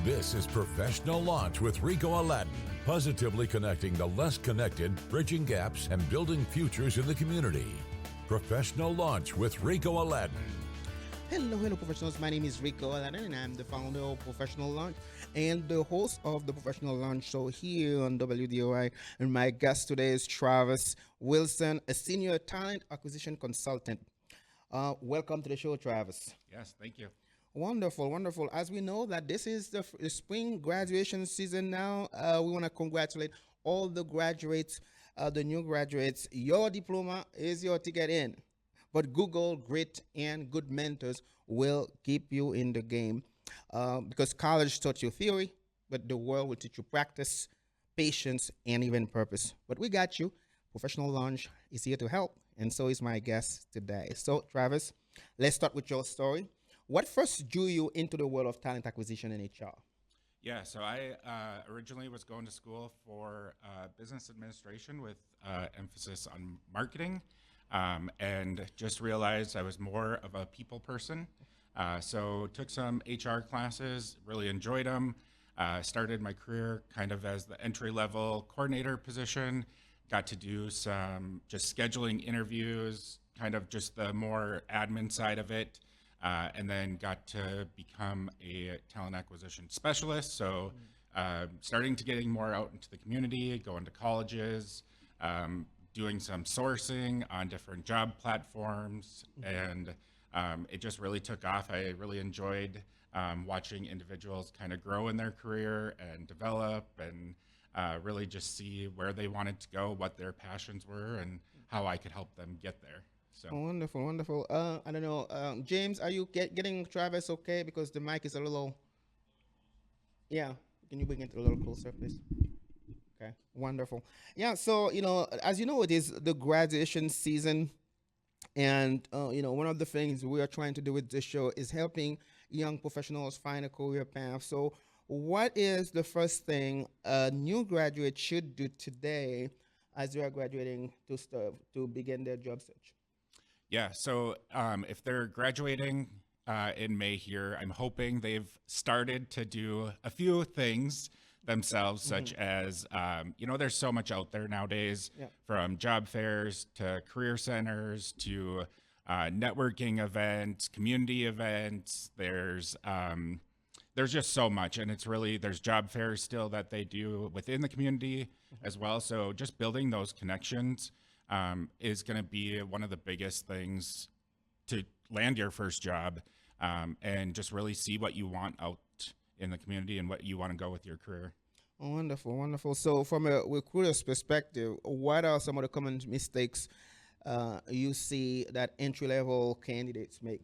This is Professional Launch with Ricot Aladdin, positively connecting the less connected, bridging gaps, and building futures in the community. Professional Launch with Ricot Aladdin. Hello, professionals. My name is Ricot Aladdin, and I'm the founder of Professional Launch and the host of the Professional Launch Show here on WDOI. And my guest today is Travis Wilson, a senior talent acquisition consultant. Welcome to the show, Travis. Yes, thank you. Wonderful, wonderful. As we know that this is the spring graduation season now, we want to congratulate all the graduates, the new graduates. Your diploma is your ticket in. But Google, grit, and good mentors will keep you in the game because college taught you theory, but the world will teach you practice, patience, and even purpose. But we got you. Professional Launch is here to help, and so is my guest today. So, Travis, let's start with your story. What first drew you into the world of talent acquisition and HR? Yeah, so I originally was going to school for business administration with emphasis on marketing. And just realized I was more of a people person. So took some HR classes, really enjoyed them. Started my career kind of as the entry-level coordinator position. Got to do some just scheduling interviews, kind of just the more admin side of it. And then got to become a talent acquisition specialist. So starting to getting more out into the community, going to colleges, doing some sourcing on different job platforms, and it just really took off. I really enjoyed watching individuals kind of grow in their career and develop and really just see where they wanted to go, what their passions were, and how I could help them get there. So Wonderful, wonderful. I don't know, James, are you getting Travis okay? Because the mic is a little, yeah, can you bring it a little closer, please? Okay, wonderful. Yeah, so, as you know, it is the graduation season. And, one of the things we are trying to do with this show is helping young professionals find a career path. So what is the first thing a new graduate should do today as they are graduating to begin their job search? yeah, so if they're graduating in May here, I'm hoping they've started to do a few things themselves, such as, there's so much out there nowadays, from job fairs to career centers to networking events, community events. There's just so much, and it's really, there's job fairs still that they do within the community as well. So just building those connections is going to be one of the biggest things to land your first job, and just really see what you want out in the community and what you want to go with your career. Oh, wonderful, wonderful. So from a recruiter's perspective, what are some of the common mistakes you see that entry-level candidates make?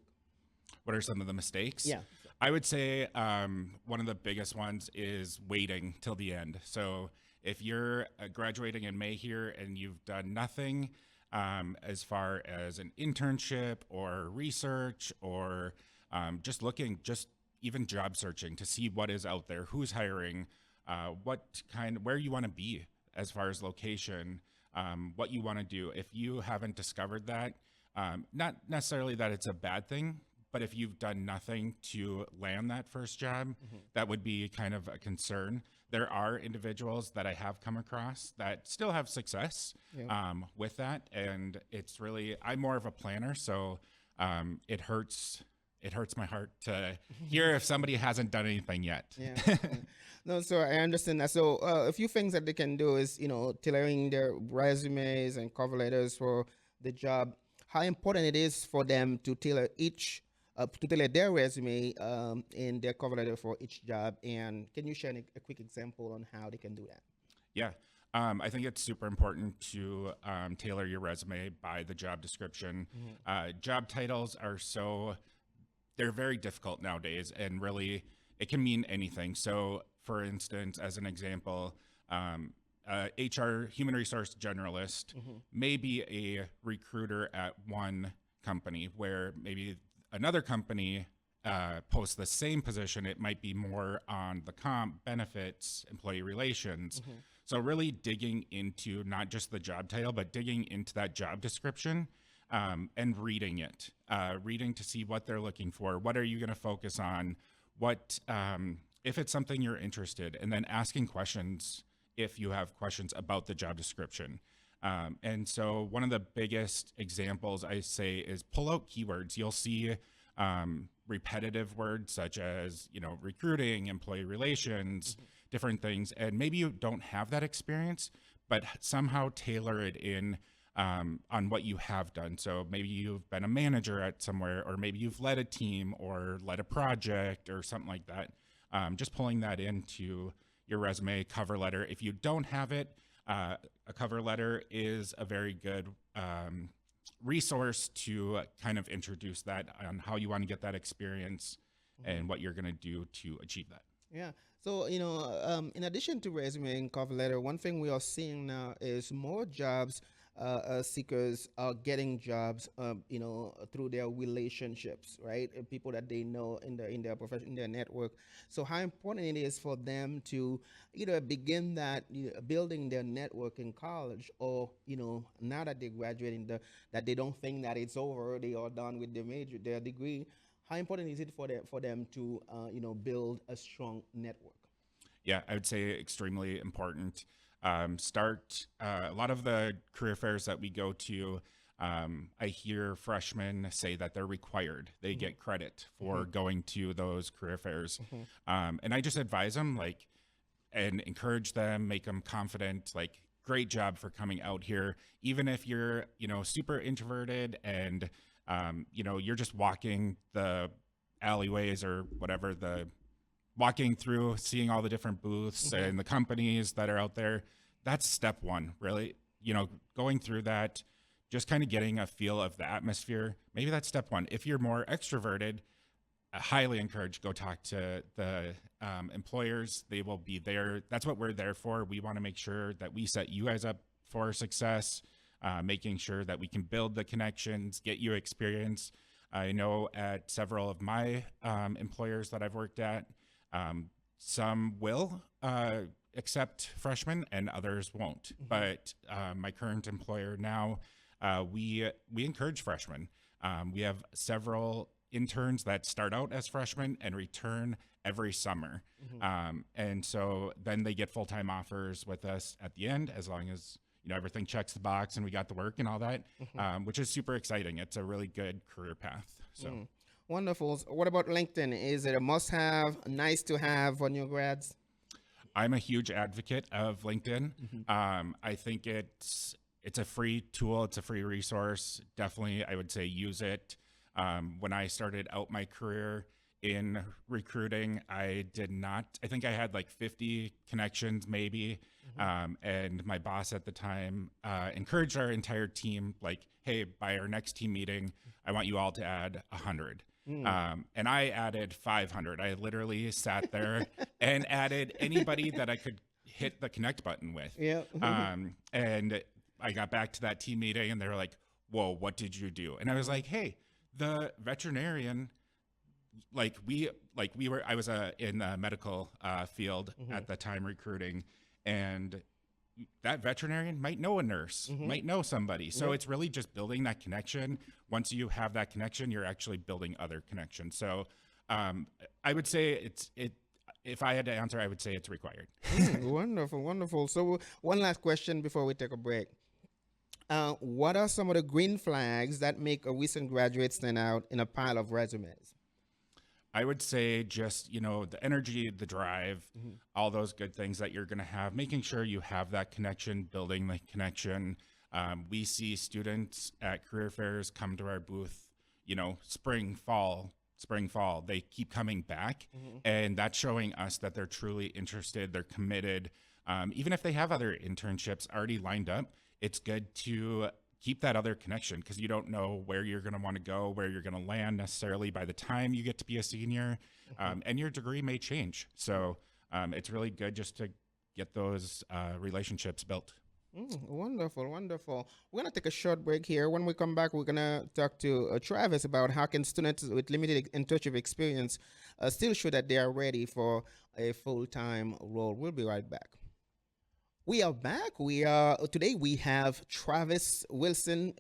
What are some of the mistakes? Yeah. I would say one of the biggest ones is waiting till the end. So if you're graduating in May here and you've done nothing as far as an internship or research or just even job searching to see what is out there, who's hiring, where you want to be as far as location, what you want to do. If you haven't discovered that, not necessarily that it's a bad thing, but if you've done nothing to land that first job, that would be kind of a concern. There are individuals that I have come across that still have success with that. And it's really, I'm more of a planner, so it hurts my heart to hear if somebody hasn't done anything yet. Yeah. No, so I understand that. So a few things that they can do is, tailoring their resumes and cover letters for the job. How important it is for them to tailor their resume and their cover letter for each job. And can you share a quick example on how they can do that? Yeah. I think it's super important to tailor your resume by the job description. Job titles they're very difficult nowadays, and really it can mean anything. So for instance, as an example, HR human resource generalist may be a recruiter at one company, where maybe another company posts the same position. It might be more on the comp, benefits, employee relations. So really digging into not just the job title, but digging into that job description and reading it, reading to see what they're looking for. What are you going to focus on? What if it's something you're interested, and then asking questions if you have questions about the job description. And so one of the biggest examples I say is pull out keywords. You'll see repetitive words such as, recruiting, employee relations, different things. And maybe you don't have that experience, but somehow tailor it in on what you have done. So maybe you've been a manager at somewhere, or maybe you've led a team or led a project or something like that. Just pulling that into your resume, cover letter. If you don't have it, a cover letter is a very good resource to kind of introduce that on how you want to get that experience and what you're going to do to achieve that. Yeah. So, in addition to resume and cover letter, one thing we are seeing now is more jobs seekers are getting jobs, through their relationships, right? People that they know in their profession, in their network. So how important it is for them to either begin that building their network in college, or now that they're graduating, that they don't think that it's over, they are done with their degree. How important is it for them to build a strong network? Yeah, I would say extremely important. Start a lot of the career fairs that we go to. I hear freshmen say that they're required. They get credit for going to those career fairs. And I just advise them, and encourage them, make them confident, great job for coming out here. Even if you're, super introverted and, you're just walking the alleyways or whatever, walking through, seeing all the different booths and the companies that are out there. That's step one, really. Going through that, just kind of getting a feel of the atmosphere. Maybe that's step one. If you're more extroverted, I highly encourage go talk to the employers. They will be there. That's what we're there for. We want to make sure that we set you guys up for success, making sure that we can build the connections, get you experience. I know at several of my employers that I've worked at, some will accept freshmen and others won't. But my current employer now, we encourage freshmen. We have several interns that start out as freshmen and return every summer. And so then they get full-time offers with us at the end, as long as everything checks the box and we got the work and all that, which is super exciting. It's a really good career path. So. Wonderful. What about LinkedIn? Is it a must-have, nice to have for new grads? I'm a huge advocate of LinkedIn. I think it's a free tool. It's a free resource. Definitely, I would say use it. When I started out my career in recruiting, I think I had 50 connections maybe. And my boss at the time encouraged our entire team, hey, by our next team meeting, I want you all to add 100. And I added 500. I literally sat there and added anybody that I could hit the connect button with. Yeah. And I got back to that team meeting and they were like, whoa, what did you do? And I was like, hey, the veterinarian, I was in the medical field at the time recruiting, and that veterinarian might know a nurse, might know somebody. So it's really just building that connection. Once you have that connection, you're actually building other connections. So I would say if I had to answer, I would say it's required. Wonderful, wonderful. So one last question before we take a break. What are some of the green flags that make a recent graduate stand out in a pile of resumes? I would say just, the energy, the drive, all those good things that you're going to have, making sure you have that connection, building the connection. We see students at career fairs come to our booth, spring, fall. They keep coming back. And that's showing us that they're truly interested. They're committed. Even if they have other internships already lined up, it's good to keep that other connection, because you don't know where you're going to want to go, where you're going to land necessarily by the time you get to be a senior, and your degree may change. So it's really good just to get those relationships built. Wonderful, wonderful. We're going to take a short break here. When we come back, we're going to talk to Travis about how can students with limited internship experience still show that they are ready for a full-time role. We'll be right back. We are back. Today we have Travis Wilson.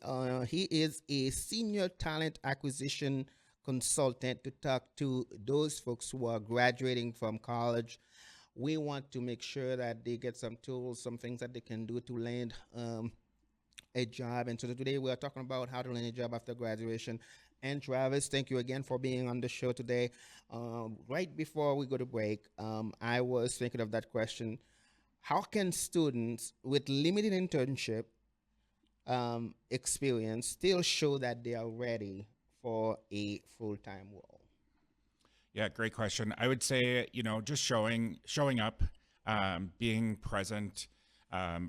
He is a senior talent acquisition consultant to talk to those folks who are graduating from college. We want to make sure that they get some tools, some things that they can do to land a job. And so today we are talking about how to land a job after graduation. And Travis, thank you again for being on the show today. Right before we go to break, I was thinking of that question. How can students with limited internship experience still show that they are ready for a full-time role? Yeah, great question. I would say, just showing up, being present,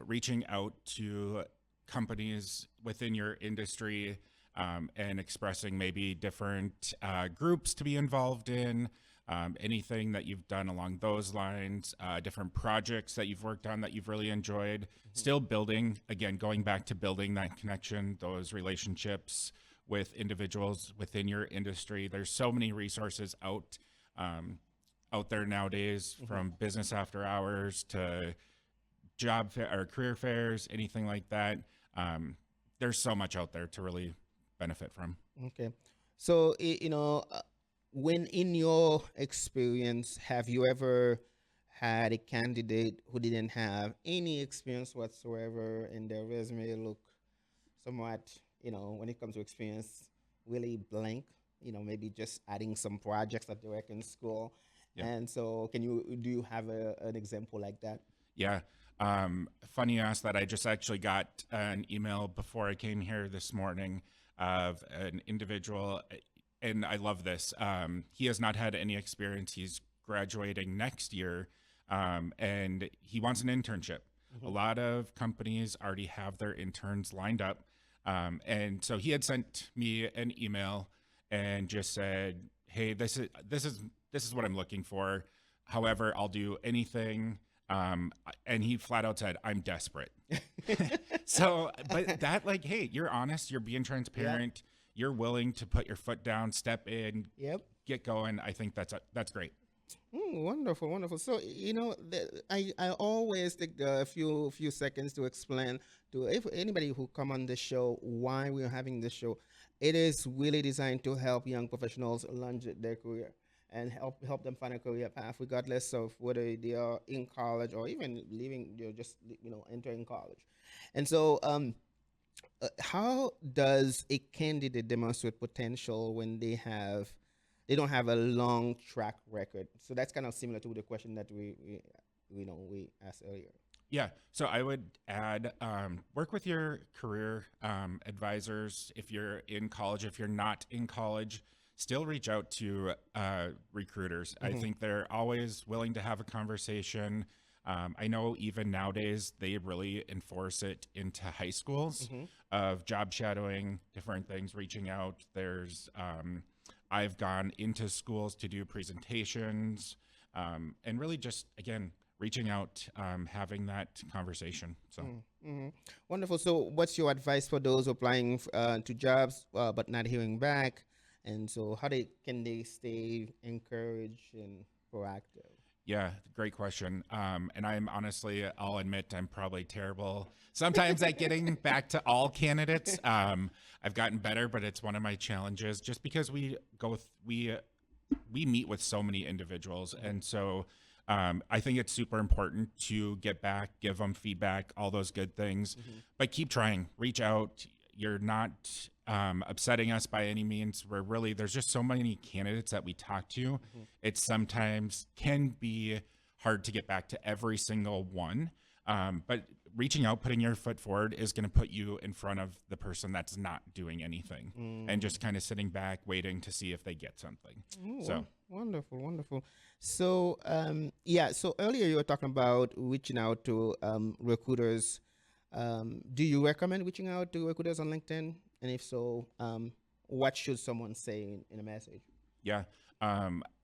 reaching out to companies within your industry, and expressing maybe different groups to be involved in, anything that you've done along those lines, different projects that you've worked on that you've really enjoyed. Still building, again, going back to building that connection, those relationships with individuals within your industry. There's so many resources out there nowadays, from business after hours to job fair or career fairs, anything like that. There's so much out there to really benefit from. Okay. So, when in your experience, have you ever had a candidate who didn't have any experience whatsoever and their resume look somewhat, when it comes to experience, really blank, maybe just adding some projects that they work in school. Yeah. And so do you have an example like that? Yeah. Funny you asked that. I just actually got an email before I came here this morning of an individual, and I love this. He has not had any experience. He's graduating next year, and he wants an internship. A lot of companies already have their interns lined up. And so he had sent me an email and just said, "Hey, this is what I'm looking for. However, I'll do anything." And he flat out said, "I'm desperate." So, but that, like, hey, you're honest, you're being transparent, you're willing to put your foot down, step in, get going. I think that's great. Wonderful, wonderful. So, I always take a few seconds to explain to if anybody who come on the show why we're having this show. It is really designed to help young professionals launch their career and help them find a career path, regardless of whether they are in college or even leaving, just entering college. And so, how does a candidate demonstrate potential when they don't have a long track record? So that's kind of similar to the question that we asked earlier. Yeah. So I would add, work with your career advisors if you're in college. If you're not in college, still reach out to recruiters. I think they're always willing to have a conversation. I know even nowadays they really enforce it into high schools of job shadowing, different things, reaching out. I've gone into schools to do presentations, and really just, again, reaching out, having that conversation. So Wonderful. So what's your advice for those applying to jobs but not hearing back? And so how can they stay encouraged and proactive? Yeah, great question. And I'll admit, I'm probably terrible sometimes at getting back to all candidates. I've gotten better, but it's one of my challenges just because we meet with so many individuals. And so I think it's super important to get back, give them feedback, all those good things, but keep trying, reach out. You're not upsetting us by any means. There's just so many candidates that we talk to. It sometimes can be hard to get back to every single one. But reaching out, putting your foot forward is going to put you in front of the person that's not doing anything and just kind of sitting back, waiting to see if they get something. So wonderful, wonderful. So, so earlier you were talking about reaching out to recruiters. Do you recommend reaching out to recruiters on LinkedIn? And if so, what should someone say in a message? Yeah,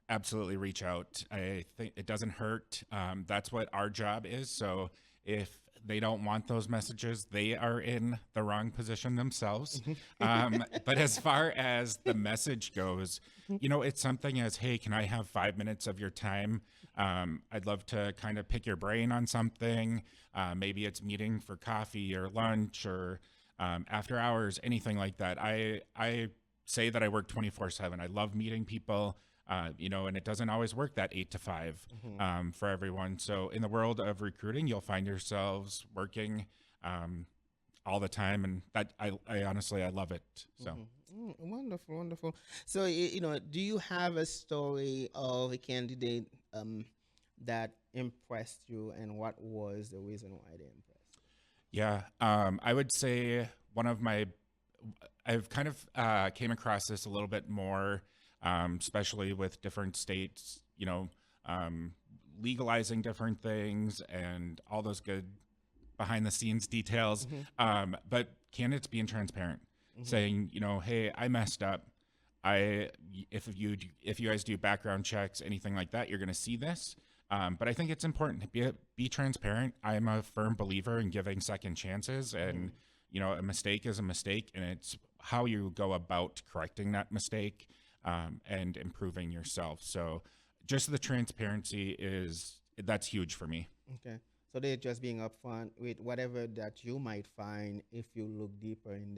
absolutely reach out. I think it doesn't hurt. That's what our job is. So if they don't want those messages, they are in the wrong position themselves. But as far as the message goes, it's something as, hey, can I have 5 minutes of your time? I'd love to kind of pick your brain on something. Maybe it's meeting for coffee or lunch or after hours, anything like that. I say that I work 24/7. I love meeting people, and it doesn't always work that 8 to 5 for everyone. So in the world of recruiting, you'll find yourselves working all the time, and that I honestly I love it. So. Wonderful, wonderful. So, do you have a story of a candidate that impressed you, and what was the reason why they impressed Yeah, I would say I've kind of came across this a little bit more, especially with different states, legalizing different things and all those good behind the scenes details. you? But candidates being transparent, saying, hey, I messed up. If you guys do background checks, anything like that, you're going to see this. But I think it's important to be transparent. I'm a firm believer in giving second chances, and a mistake is a mistake, and it's how you go about correcting that mistake and improving yourself. So just the transparency that's huge for me. Okay. So they're just being upfront with whatever that you might find if you look deeper in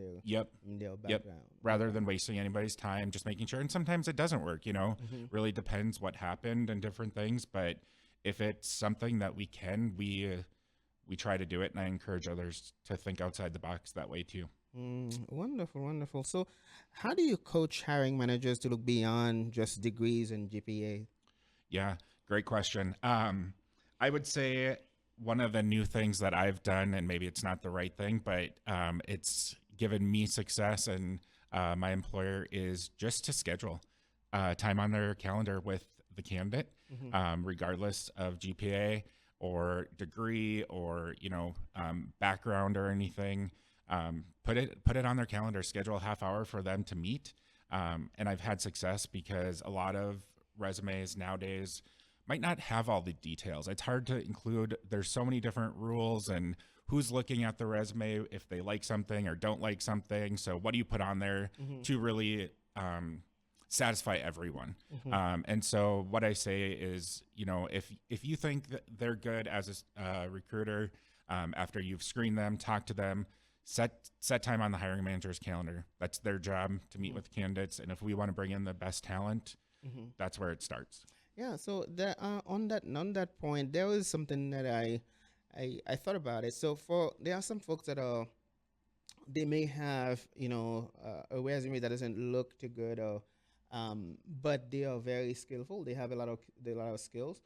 their background. Rather than wasting anybody's time, just making sure. And sometimes it doesn't work, really depends what happened and different things. But if it's something that we try to do it, and I encourage others to think outside the box that way too. Wonderful, wonderful. So how do you coach hiring managers to look beyond just degrees and GPA? Yeah, great question. I would say one of the new things that I've done, and maybe it's not the right thing, but it's given me success and my employer, is just to schedule time on their calendar with the candidate, regardless of GPA or degree or background or anything. Put it on their calendar, schedule a half hour for them to meet. And I've had success because a lot of resumes nowadays might not have all the details. It's hard to include. There's so many different rules and who's looking at the resume, if they like something or don't like something. So what do you put on there to really satisfy everyone? And so what I say is, if you think that they're good as a recruiter, after you've screened them, talked to them, set time on the hiring manager's calendar. That's their job, to meet with candidates. And if we want to bring in the best talent, that's where it starts. Yeah, so on that point, there was something that I thought about it. So there are some folks that they may have a resume that doesn't look too good, or but they are very skillful. They have a lot of skills.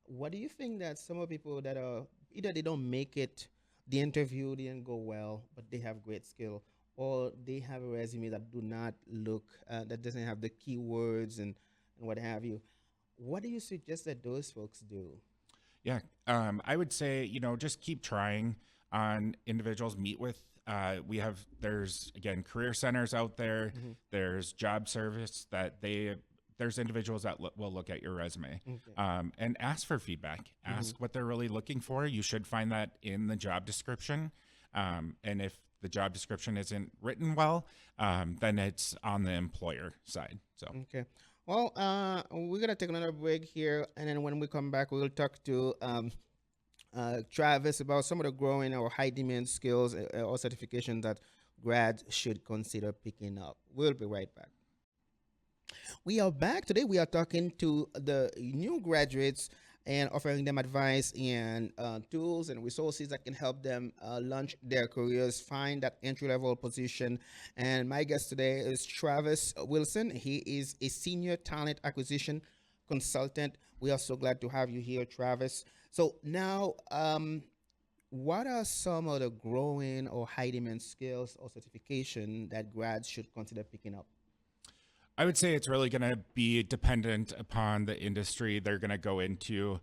What do you think that some of the people that are either they don't make it, the interview didn't go well, but they have great skill, or they have a resume that do not look that doesn't have the keywords and what have you? What do you suggest that those folks do? Yeah, I would say, just keep trying on individuals, meet with, there's again, career centers out there. There's job service there's individuals that will look at your resume and ask for feedback, ask what they're really looking for. You should find that in the job description. And if the job description isn't written well, then it's on the employer side. So, okay. Well, we're going to take another break here, and then when we come back, we'll talk to Travis about some of the growing or high demand skills or certifications that grads should consider picking up. We'll be right back. We are back. Today we are talking to the new graduates and offering them advice and tools and resources that can help them launch their careers, find that entry-level position. And my guest today is Travis Wilson. He is a senior talent acquisition consultant. We are so glad to have you here, Travis. So now, what are some of the growing or high demand skills or certification that grads should consider picking up? I would say it's really going to be dependent upon the industry they're going to go into.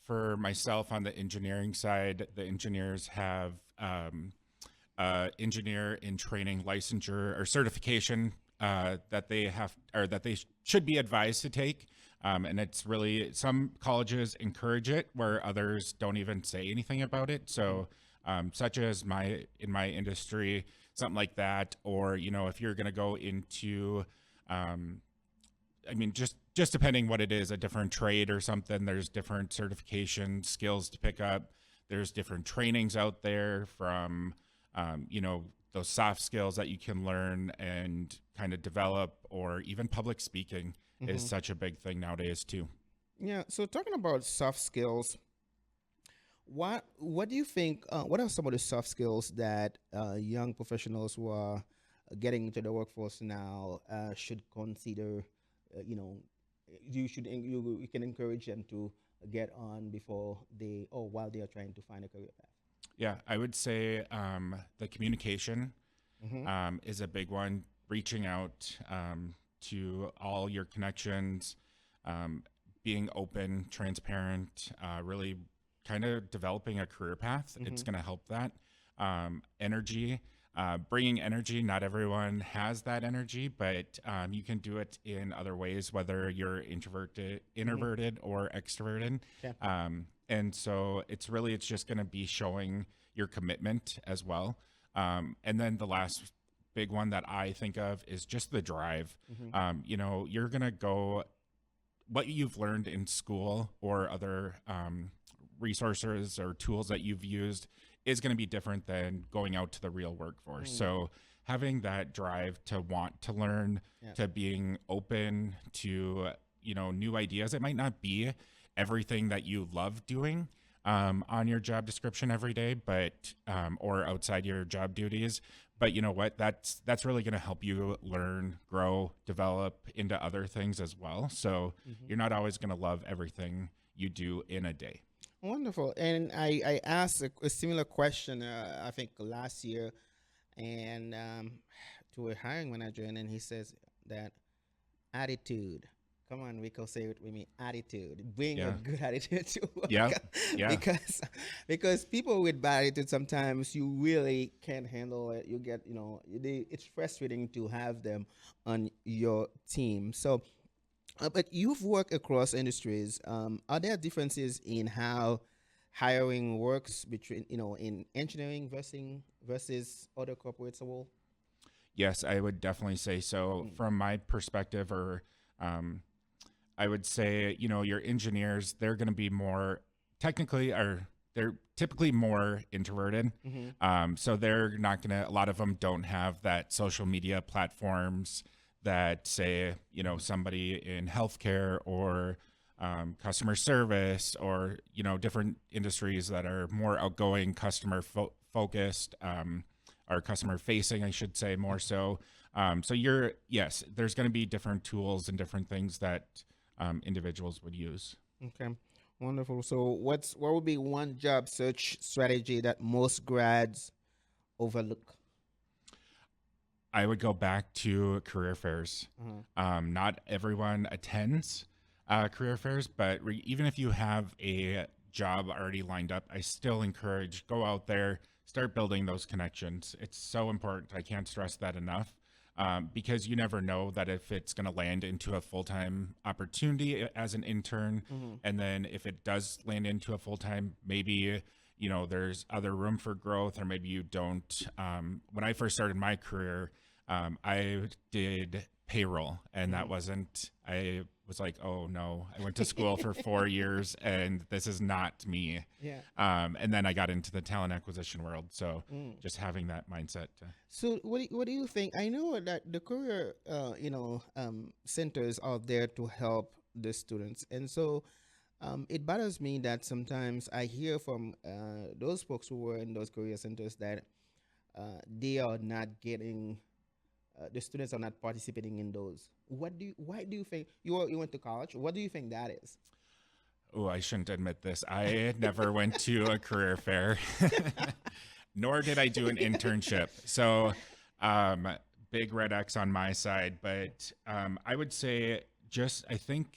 For myself on the engineering side, the engineers have engineer in training licensure or certification that they have, or that they should be advised to take. And it's really, some colleges encourage it where others don't even say anything about it. So such as in my industry, something like that, or, if you're going to go into, just depending what it is, a different trade or something, there's different certification skills to pick up. There's different trainings out there from, those soft skills that you can learn and kind of develop, or even public speaking is such a big thing nowadays too. Yeah. So talking about soft skills, what do you think? What are some of the soft skills that young professionals who are getting into the workforce now should consider? You know, you can encourage them to get on before they or while they are trying to find a career path. Yeah, I would say the communication Mm-hmm. is a big one. Reaching out to all your connections, being open, transparent, really kind of developing a career path. It's Mm-hmm. going to help that. Energy, bringing energy. Not everyone has that energy, but you can do it in other ways, whether you're Mm-hmm. introverted or extroverted. Okay. And so it's just going to be showing your commitment as well. And then the last big one that I think of is just the drive. Mm-hmm. You're going to go, what you've learned in school or other resources or tools that you've used is going to be different than going out to the real workforce. Mm. So having that drive to want to learn, Yeah. to being open to, new ideas. It might not be everything that you love doing on your job description every day, but or outside your job duties. But you know what? That's really going to help you learn, grow, develop into other things as well. So Mm-hmm. you're not always going to love everything you do in a day. Wonderful. And I asked a similar question, I think last year, and to a hiring manager, and then he says that attitude. Come on, Rico, say it with me. Attitude. Bring a Yeah. good attitude to work. Yeah. Yeah. because people with bad attitude sometimes you really can't handle it. You get it's frustrating to have them on your team. So but you've worked across industries. Are there differences in how hiring works between, in engineering versus other corporates as well? Yes, I would definitely say so. From my perspective, or I would say, your engineers, they're going to be more technically, or they're typically more introverted. Mm-hmm. So they're not going to, a lot of them don't have that social media platforms that say, somebody in healthcare or customer service or, different industries that are more outgoing, customer focused, or customer facing, I should say more so. So yes, there's going to be different tools and different things that individuals would use. Okay, wonderful. So what would be one job search strategy that most grads overlook? I would go back to career fairs. Uh-huh. Not everyone attends career fairs, but even if you have a job already lined up, I still encourage go out there, start building those connections. It's so important. I can't stress that enough. Because you never know that if it's going to land into a full-time opportunity as an intern, Mm-hmm. and then if it does land into a full-time, maybe there's other room for growth, or maybe you don't. When I first started my career, I did payroll, and that wasn't. I was like, oh no, I went to school for 4 years, and this is not me. Yeah. And then I got into the talent acquisition world, so Mm. just having that mindset. So what do you think? I know that the career centers are there to help the students, and so it bothers me that sometimes I hear from those folks who were in those career centers that they are not getting the students are not participating in those. Why do you think you went to college? What do you think that is? Oh, I shouldn't admit this. I never went to a career fair, nor did I do an internship. So, big red X on my side. But I would say I think,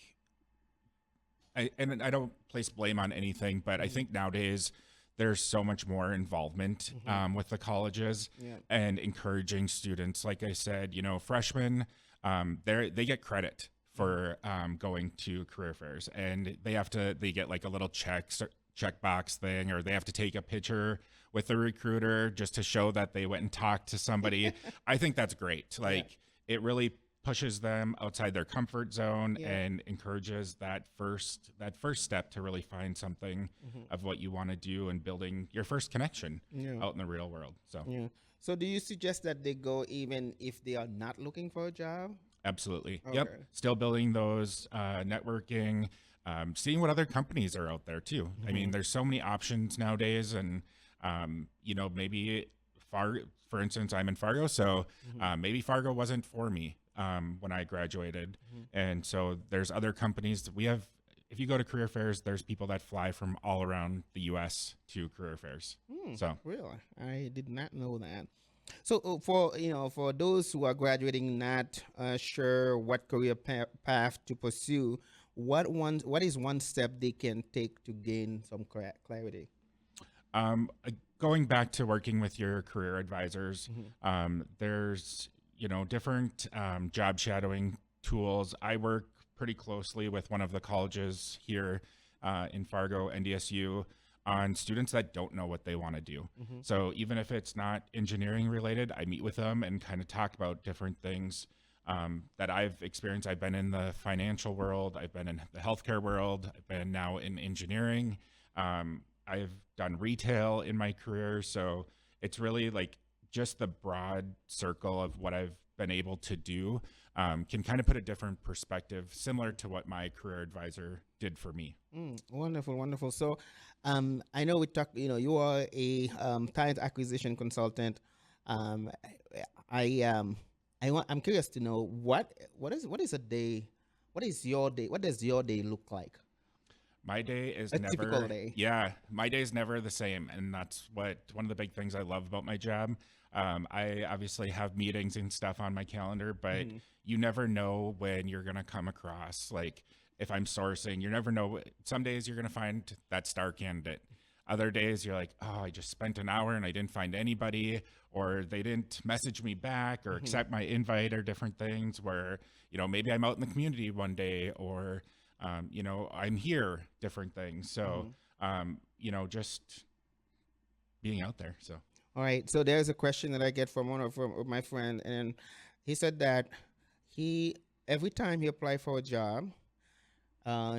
and I don't place blame on anything, but I think nowadays there's so much more involvement with the colleges Yeah. and encouraging students. Like I said, freshmen, they get credit for going to career fairs, and they get like a little checkbox thing, or they have to take a picture with the recruiter just to show that they went and talked to somebody. I think that's great. Like it really pushes them outside their comfort zone Yeah. and encourages that first step to really find something of what you want to do and building your first connection Yeah. out in the real world. So Yeah. So do you suggest that they go even if they are not looking for a job? absolutely. Okay. Yep. Still building those networking, seeing what other companies are out there too. I mean, there's so many options nowadays, and maybe for instance, I'm in Fargo, so maybe Fargo wasn't for me when I graduated, and so there's other companies that we have. If you go to career fairs, there's people that fly from all around the U.S. to career fairs. So Really? I did not know that. So for those who are graduating not sure what career path to pursue, what is one step they can take to gain some clarity? going back to working with your career advisors, there's different job shadowing tools. I work pretty closely with one of the colleges here in Fargo, NDSU, on students that don't know what they want to do. So even if it's not engineering related, I meet with them and kind of talk about different things that I've experienced. I've been in the financial world, I've been in the healthcare world, I've been now in engineering. I've done retail in my career. So it's really like just the broad circle of what I've been able to do can kind of put a different perspective, similar to what my career advisor did for me. Wonderful, wonderful. So, I know we talked. You are a talent acquisition consultant. Um, I'm curious to know what is a day, what is your day, what does your day look like? My day is A never typical day. Yeah, my day is never the same, and that's one of the big things I love about my job. I obviously have meetings and stuff on my calendar, but you never know when you're gonna come across, like, if I'm sourcing, you never know. Some days you're gonna find that star candidate. Other days you're like, oh, I just spent an hour and I didn't find anybody, or they didn't message me back or accept my invite, or different things where, maybe I'm out in the community one day, or I'm here, different things. So, just being out there. So, All right. So there's a question that I get from from my friend, and he said that he every time he applied for a job,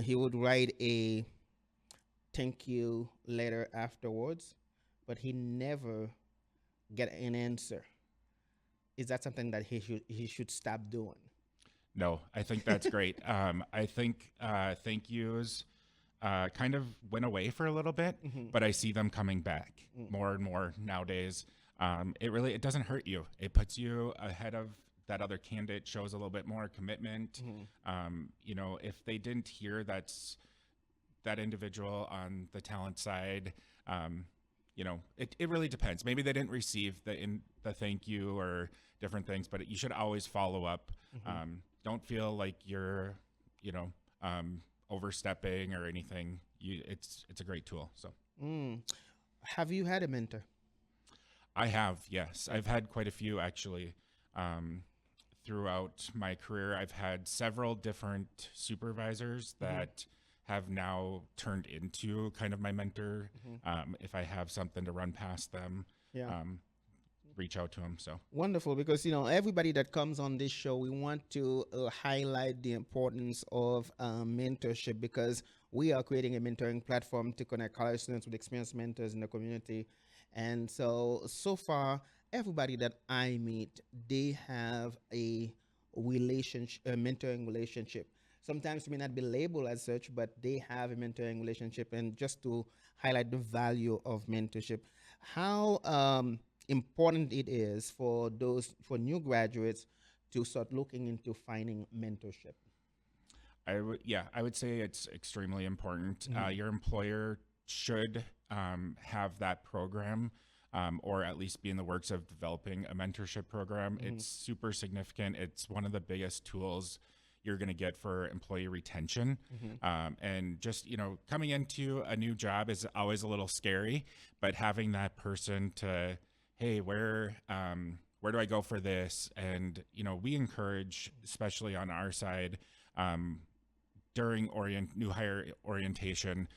he would write a thank you letter afterwards, but he never get an answer. Is that something that he should stop doing? no, I think that's great. I think thank yous kind of went away for a little bit, but I see them coming back more and more nowadays. It doesn't hurt you. It puts you ahead of that other candidate, shows a little bit more commitment. If they didn't hear that individual on the talent side, it really depends. Maybe they didn't receive the thank you or different things, but you should always follow up. Don't feel like you're, overstepping or anything. It's a great tool. So Have you had a mentor? I have, yes. I've had quite a few actually. Throughout my career, I've had several different supervisors that have now turned into kind of my mentor. If I have something to run past them, Yeah. reach out to them. So Wonderful, because everybody that comes on this show, we want to highlight the importance of mentorship, because we are creating a mentoring platform to connect college students with experienced mentors in the community. And so far, everybody that I meet, they have a relationship, a mentoring relationship. Sometimes it may not be labeled as such, but they have a mentoring relationship. And just to highlight the value of mentorship, how important it is for new graduates to start looking into finding mentorship. I would say it's extremely important. Your employer should have that program, or at least be in the works of developing a mentorship program. It's super significant. It's one of the biggest tools you're going to get for employee retention. And just, coming into a new job is always a little scary, but having that person to, hey, where do I go for this? And, we encourage, especially on our side, during new hire orientation,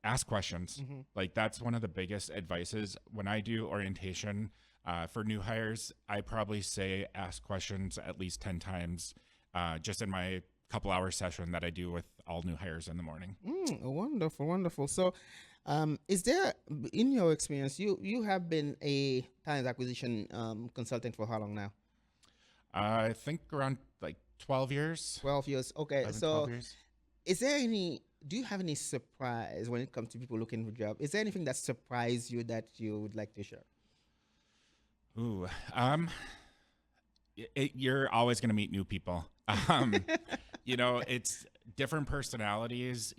ask questions. Like, that's one of the biggest advices. When I do orientation for new hires, I probably say ask questions at least 10 times just in my couple hour session that I do with all new hires in the morning. Wonderful, wonderful. So, is there, in your experience, you have been a talent acquisition consultant for how long now? I think around like 12 years, 12 years. Okay. 11, 12 So, years. is there any? Do you have any surprise when it comes to people looking for a job? Is there anything that surprised you that you would like to share? Ooh, you're always going to meet new people. It's different personalities.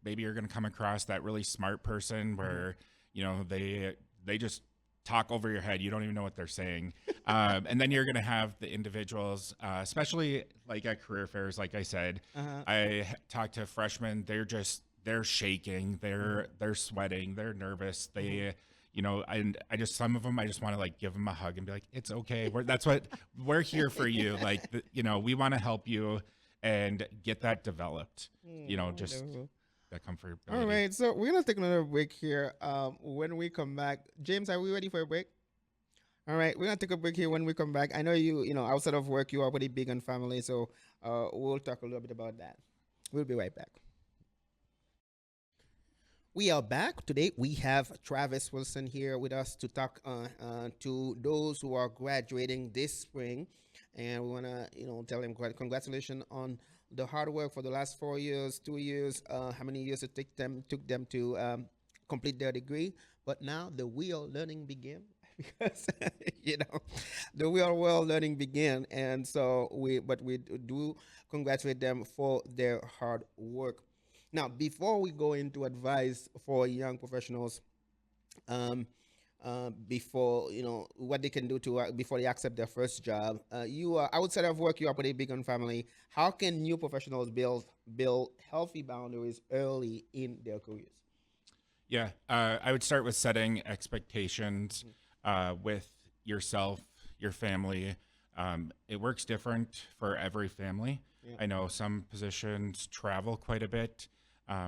Maybe you're going to come across that really smart person where, they just talk over your head. You don't even know what they're saying. And then you're going to have the individuals, especially like at career fairs, like I said, I talk to freshmen. They're shaking, they're sweating, they're nervous. And some of them, I just want to like give them a hug and be like, it's okay. That's what we're here for you. Like, we want to help you and get that developed, just that comfort. All right. So we're going to take another break here. When we come back, James, are we ready for a break? All right. We're going to take a break here. When we come back, I know outside of work, you are pretty big on family. So we'll talk a little bit about that. We'll be right back. We are back. Today we have Travis Wilson here with us to talk to those who are graduating this spring. And we want to, tell them congratulations on the hard work for the last 4 years, 2 years, how many years it took them to complete their degree. But now the real learning began because, the real world learning began. And so we do congratulate them for their hard work. Now, before we go into advice for young professionals, before what they can do to before they accept their first job, you are outside of work. You are pretty big on family. How can new professionals build healthy boundaries early in their careers? Yeah, I would start with setting expectations with yourself, your family. It works different for every family. Yeah. I know some positions travel quite a bit.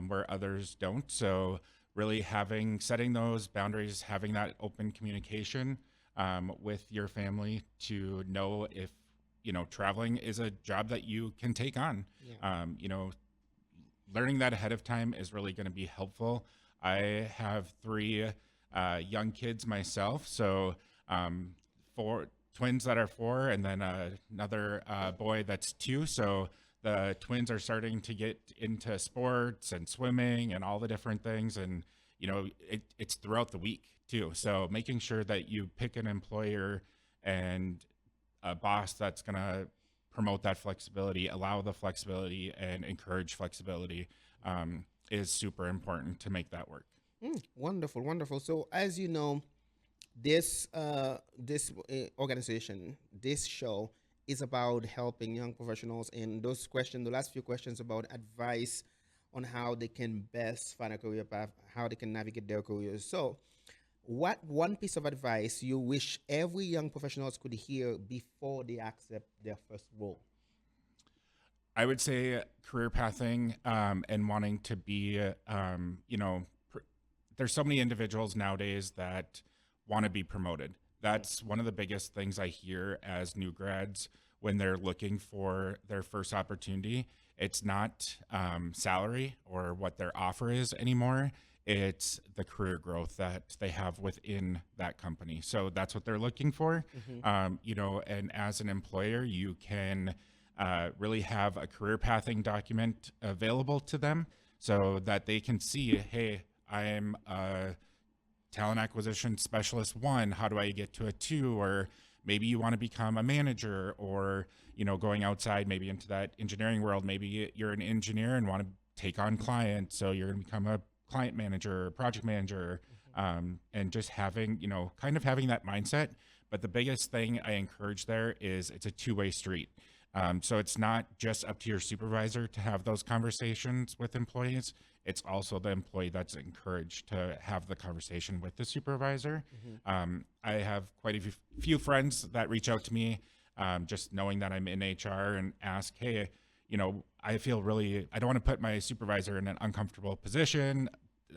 Where others don't. So really setting those boundaries, having that open communication with your family to know if, traveling is a job that you can take on. Yeah. Learning that ahead of time is really going to be helpful. I have 3 young kids myself. So 4 twins that are 4 and then another boy that's 2. So the twins are starting to get into sports and swimming and all the different things. And, it's throughout the week too. So making sure that you pick an employer and a boss that's going to promote that flexibility, allow the flexibility and encourage flexibility is super important to make that work. Wonderful, wonderful. So as you know, this organization, this show, is about helping young professionals. And the last few questions about advice on how they can best find a career path, how they can navigate their careers. So what one piece of advice you wish every young professionals could hear before they accept their first role? I would say career pathing and wanting to be, there's so many individuals nowadays that want to be promoted. That's one of the biggest things I hear as new grads when they're looking for their first opportunity. It's not salary or what their offer is anymore. It's the career growth that they have within that company. So that's what they're looking for. And as an employer, you can really have a career pathing document available to them so that they can see, hey, I'm a talent acquisition specialist 1, how do I get to a 2? Or maybe you want to become a manager, or going outside maybe into that engineering world. Maybe you're an engineer and want to take on clients, so you're going to become a client manager or project manager. And just having having that mindset. But the biggest thing I encourage there is it's a two-way street. So it's not just up to your supervisor to have those conversations with employees. It's also the employee that's encouraged to have the conversation with the supervisor. I have quite a few friends that reach out to me just knowing that I'm in HR and ask, hey, I don't want to put my supervisor in an uncomfortable position,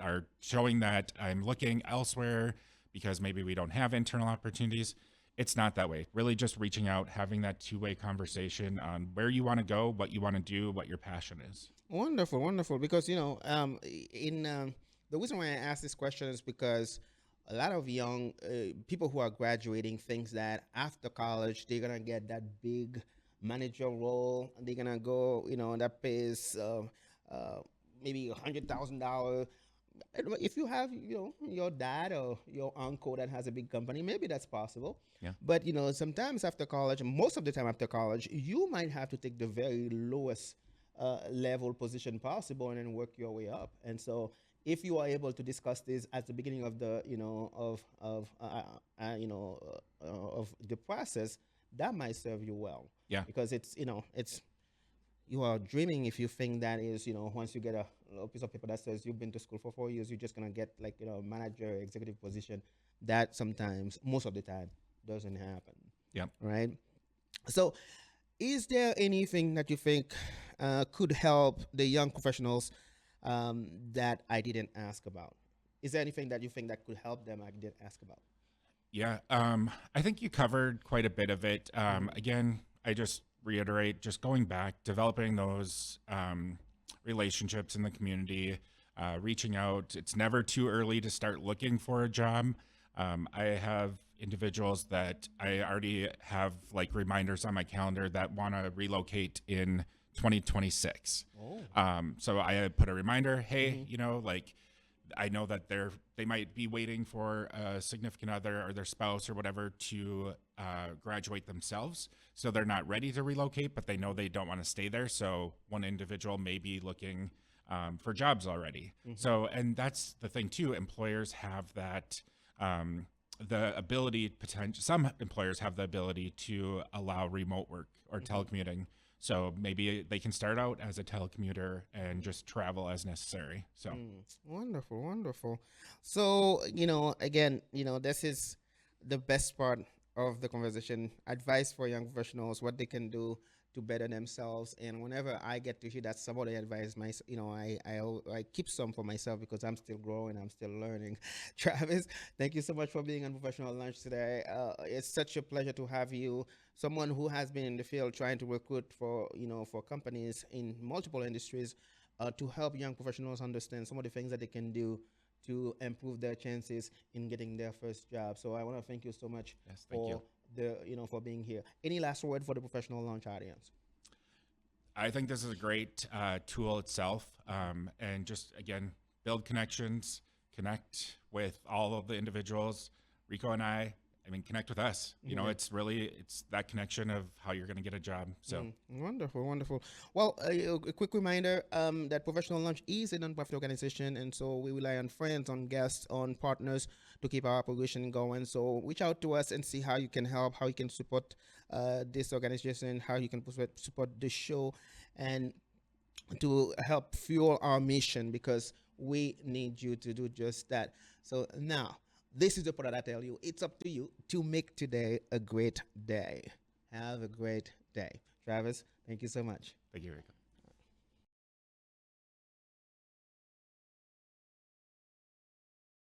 or showing that I'm looking elsewhere because maybe we don't have internal opportunities. it's not that way. Really just reaching out, having that two-way conversation on where you want to go, what you want to do, what your passion is. Wonderful, wonderful. Because in the reason why I ask this question is because a lot of young people who are graduating thinks that after college they're gonna get that big manager role, and they're gonna go, that pays maybe $100,000. If you have, your dad or your uncle that has a big company, maybe that's possible. Yeah. But sometimes after college, most of the time after college, you might have to take the very lowest level position possible and then work your way up. And so, if you are able to discuss this at the beginning of the, of the process, that might serve you well. Yeah. Because it's you are dreaming if you think that is, once you get a little piece of paper that says you've been to school for 4 years, you're just gonna get like, manager, executive position. That sometimes, most of the time, doesn't happen. Yep. Right. So, is there anything that you think could help the young professionals that I didn't ask about? Is there anything that you think that could help them I didn't ask about? Yeah, I think you covered quite a bit of it. Again, I just reiterate, just going back, developing those relationships in the community, reaching out. It's never too early to start looking for a job. I have individuals that I already have like reminders on my calendar that want to relocate in 2026. So I put a reminder, hey, like I know that they might be waiting for a significant other or their spouse or whatever to graduate themselves. So they're not ready to relocate, but they know they don't want to stay there. So one individual may be looking for jobs already. So, and that's the thing too, employers have that, the ability, some employers have the ability to allow remote work or telecommuting. So maybe they can start out as a telecommuter and just travel as necessary. So Wonderful, wonderful. So, again, this is the best part of the conversation. Advice for young professionals, what they can do to better themselves. And whenever I get to hear that somebody advise my, I keep some for myself because I'm still growing, I'm still learning. Travis, thank you so much for being on Professional Lunch today. It's such a pleasure to have you, someone who has been in the field trying to recruit for, for companies in multiple industries, to help young professionals understand some of the things that they can do to improve their chances in getting their first job. So I want to thank you so much for for being here. Any last word for the Professional Launch audience? I think this is a great tool itself, and just again, build connections, connect with all of the individuals. Rico and I mean, connect with us. You know, it's that connection of how you're going to get a job. So Wonderful, wonderful. Well, a quick reminder that Professional Launch is a nonprofit organization, and so we rely on friends, on guests, on partners to keep our operation going. So reach out to us and see how you can help, how you can support this organization, how you can support the show, and to help fuel our mission, because we need you to do just that. So now, this is the part that I tell you. It's up to you to make today a great day. Have a great day. Travis, thank you so much. thank you, Rico.